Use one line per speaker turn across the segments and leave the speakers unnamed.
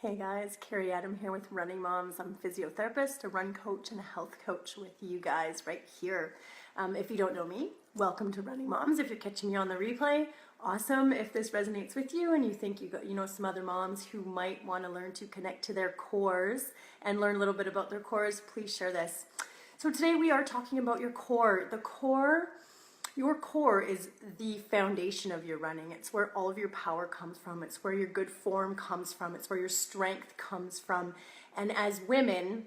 Hey guys, Carrie Adam here with Running Moms. I'm a physiotherapist, a run coach, and a health coach with you guys right here. If you don't know me, welcome to Running Moms. If you're catching me on the replay, awesome. If this resonates with you and you think you know some other moms who might want to learn to connect to their cores and learn a little bit about their cores, please share this. So today we are talking about your core. Your core is the foundation of your running. It's where all of your power comes from. It's where your good form comes from. It's where your strength comes from. And as women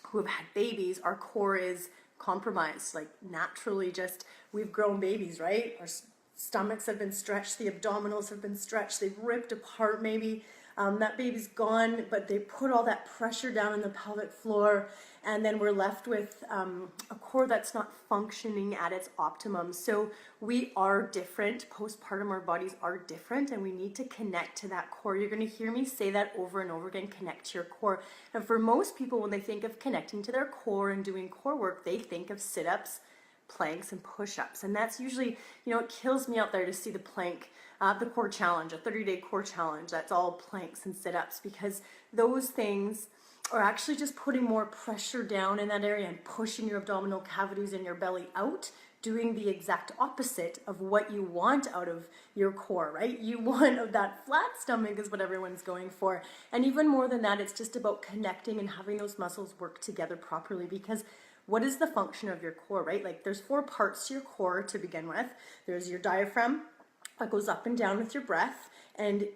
who have had babies, our core is compromised. Like naturally just, we've grown babies, right? Our stomachs have been stretched, the abdominals have been stretched, they've ripped apart maybe. That baby's gone, but they put all that pressure down in the pelvic floor, and then we're left with a core that's not functioning at its optimum. So we are different. Postpartum, our bodies are different, and we need to connect to that core. You're going to hear me say that over and over again, connect to your core. And for most people, when they think of connecting to their core and doing core work, they think of sit-ups, planks, and push-ups. And that's usually, it kills me out there to see the plank, the core challenge, a 30-day core challenge. That's all planks and sit-ups, because those things are actually just putting more pressure down in that area and pushing your abdominal cavities and your belly out, doing the exact opposite of what you want out of your core, right? You want that flat stomach is what everyone's going for. And even more than that, it's just about connecting and having those muscles work together properly, because what is the function of your core, right? Like there's 4 parts to your core to begin with. There's your diaphragm that goes up and down with your breath, and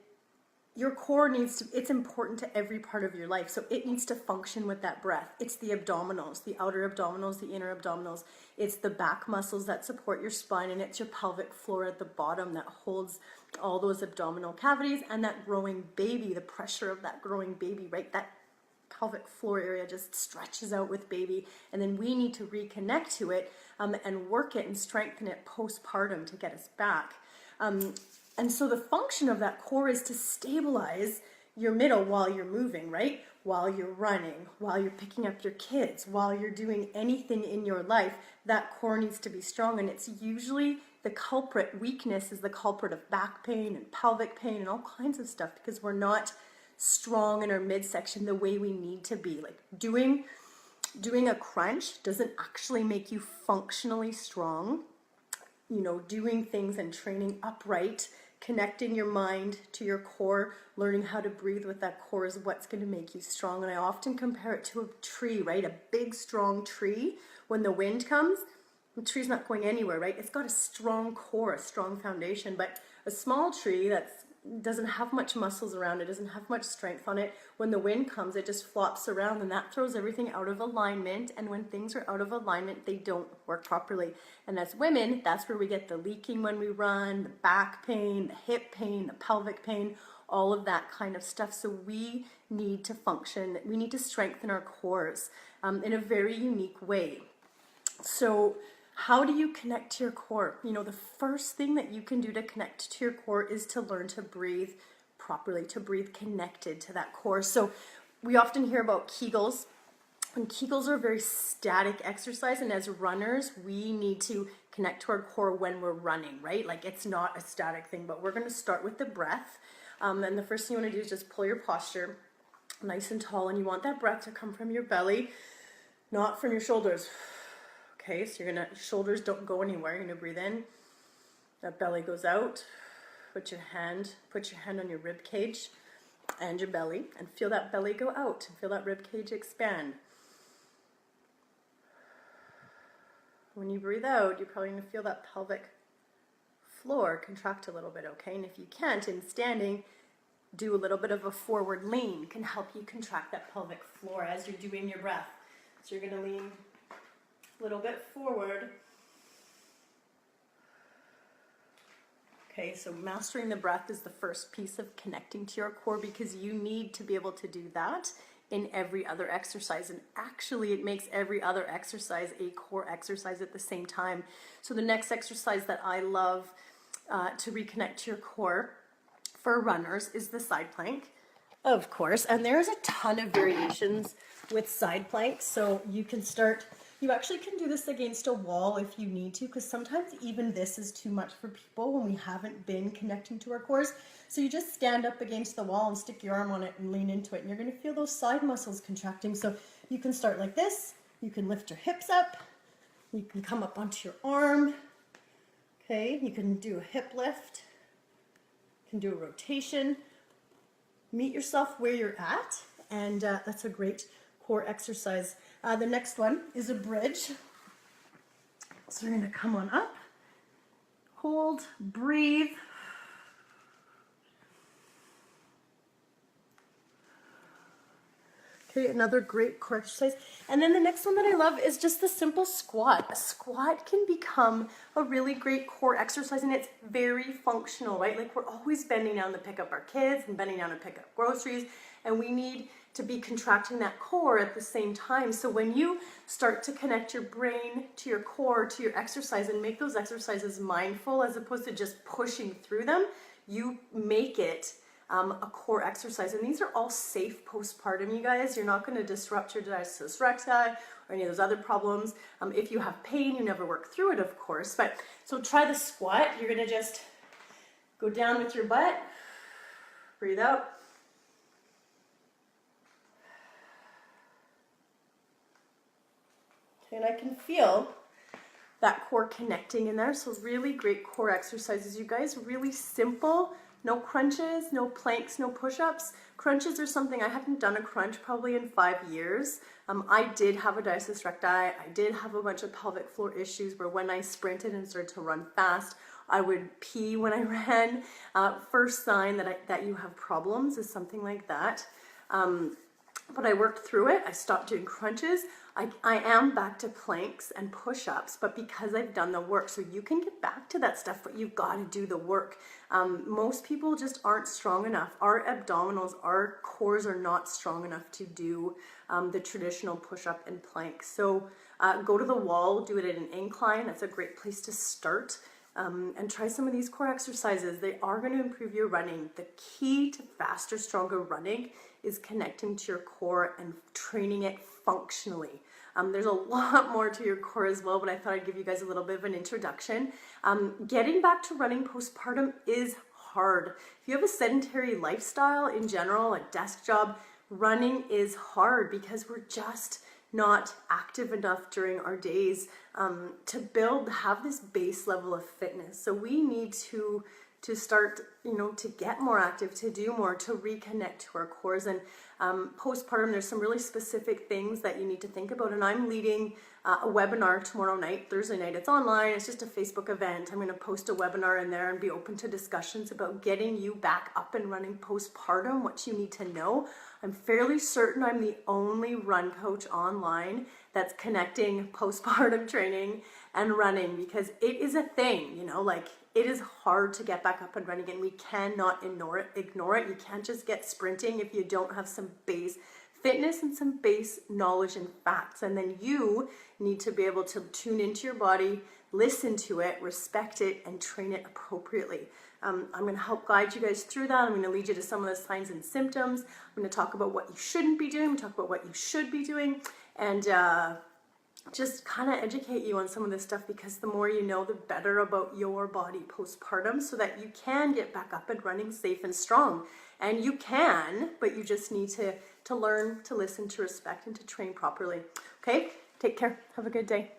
your core it's important to every part of your life. So it needs to function with that breath. It's the abdominals, the outer abdominals, the inner abdominals. It's the back muscles that support your spine, and it's your pelvic floor at the bottom that holds all those abdominal cavities and that growing baby, the pressure of that growing baby, right? That pelvic floor area just stretches out with baby, and then we need to reconnect to it and work it and strengthen it postpartum to get us back. And so the function of that core is to stabilize your middle while you're moving, right? While you're running, while you're picking up your kids, while you're doing anything in your life, that core needs to be strong. And it's usually the culprit. Weakness is the culprit of back pain and pelvic pain and all kinds of stuff, because we're not strong in our midsection the way we need to be. Like doing a crunch doesn't actually make you functionally strong. Doing things and training upright, connecting your mind to your core, learning how to breathe with that core is what's going to make you strong. And I often compare it to a tree, right? A big, strong tree. When the wind comes, the tree's not going anywhere, right? It's got a strong core, a strong foundation. But a small tree that doesn't have much muscles around it, doesn't have much strength on it, when the wind comes, it just flops around, and that throws everything out of alignment. And when things are out of alignment, they don't work properly. And as women, that's where we get the leaking when we run, the back pain, the hip pain, the pelvic pain, all of that kind of stuff. So we need to function, we need to strengthen our cores in a very unique way. So how do you connect to your core? The first thing that you can do to connect to your core is to learn to breathe properly, to breathe connected to that core. So we often hear about Kegels, and Kegels are a very static exercise, and as runners, we need to connect to our core when we're running, right? Like it's not a static thing, but we're going to start with the breath. And the first thing you want to do is just pull your posture nice and tall, and you want that breath to come from your belly, not from your shoulders. Okay, so shoulders don't go anywhere. You're gonna breathe in, that belly goes out. Put your hand on your rib cage and your belly, and feel that belly go out, and feel that rib cage expand. When you breathe out, you're probably gonna feel that pelvic floor contract a little bit, okay? And if you can't, in standing, do a little bit of a forward lean, can help you contract that pelvic floor as you're doing your breath. So you're gonna lean a little bit forward. Okay, so mastering the breath is the first piece of connecting to your core, because you need to be able to do that in every other exercise. And actually, it makes every other exercise a core exercise at the same time. So the next exercise that I love to reconnect to your core for runners is the side plank, of course. And there's a ton of variations with side planks. So you can start You actually can do this against a wall if you need to, because sometimes even this is too much for people when we haven't been connecting to our cores. So you just stand up against the wall and stick your arm on it and lean into it, and you're going to feel those side muscles contracting. So you can start like this. You can lift your hips up. You can come up onto your arm. Okay, you can do a hip lift. You can do a rotation. Meet yourself where you're at, and that's a great core exercise. The next one is a bridge. So we're going to come on up, hold, breathe. Okay, another great core exercise. And then the next one that I love is just the simple squat. A squat can become a really great core exercise, and it's very functional, right? Like we're always bending down to pick up our kids and bending down to pick up groceries, and we need to be contracting that core at the same time. So when you start to connect your brain to your core, to your exercise, and make those exercises mindful as opposed to just pushing through them, you make it a core exercise. And these are all safe postpartum, you guys. You're not going to disrupt your diastasis recti or any of those other problems. If you have pain, you never work through it, of course. But so try the squat. You're going to just go down with your butt, breathe out. Okay, and I can feel that core connecting in there. So really great core exercises, you guys. Really simple. No crunches, no planks, no push-ups. Crunches are something, I haven't done a crunch probably in 5 years. I did have a diastasis recti. I did have a bunch of pelvic floor issues where when I sprinted and started to run fast, I would pee when I ran. First sign that you have problems is something like that. But I worked through it. I stopped doing crunches. I am back to planks and push-ups, but because I've done the work. So you can get back to that stuff, but you've got to do the work. Most people just aren't strong enough. Our abdominals, our cores are not strong enough to do the traditional push-up and plank. So go to the wall, do it at an incline. That's a great place to start. And try some of these core exercises. They are going to improve your running. The key to faster, stronger running is connecting to your core and training it functionally. There's a lot more to your core as well, but I thought I'd give you guys a little bit of an introduction. Getting back to running postpartum is hard. If you have a sedentary lifestyle in general, a desk job, running is hard because we're just not active enough during our days to have this base level of fitness. So we need to start, to get more active, to do more, to reconnect to our cores. And postpartum, there's some really specific things that you need to think about. And I'm leading a webinar tomorrow night, Thursday night. It's online. It's just a Facebook event. I'm going to post a webinar in there and be open to discussions about getting you back up and running postpartum, what you need to know. I'm fairly certain I'm the only run coach online that's connecting postpartum training and running, because it is a thing, it is hard to get back up and running, and we cannot ignore it. You can't just get sprinting if you don't have some base fitness and some base knowledge and facts. And then you need to be able to tune into your body, listen to it, respect it, and train it appropriately. I'm going to help guide you guys through that. I'm going to lead you to some of the signs and symptoms. I'm going to talk about what you shouldn't be doing, talk about what you should be doing, and just kind of educate you on some of this stuff, because the more you know, the better about your body postpartum, so that you can get back up and running safe and strong. And you can, but you just need to learn to listen, to respect, and to train properly. Okay? Take care. Have a good day.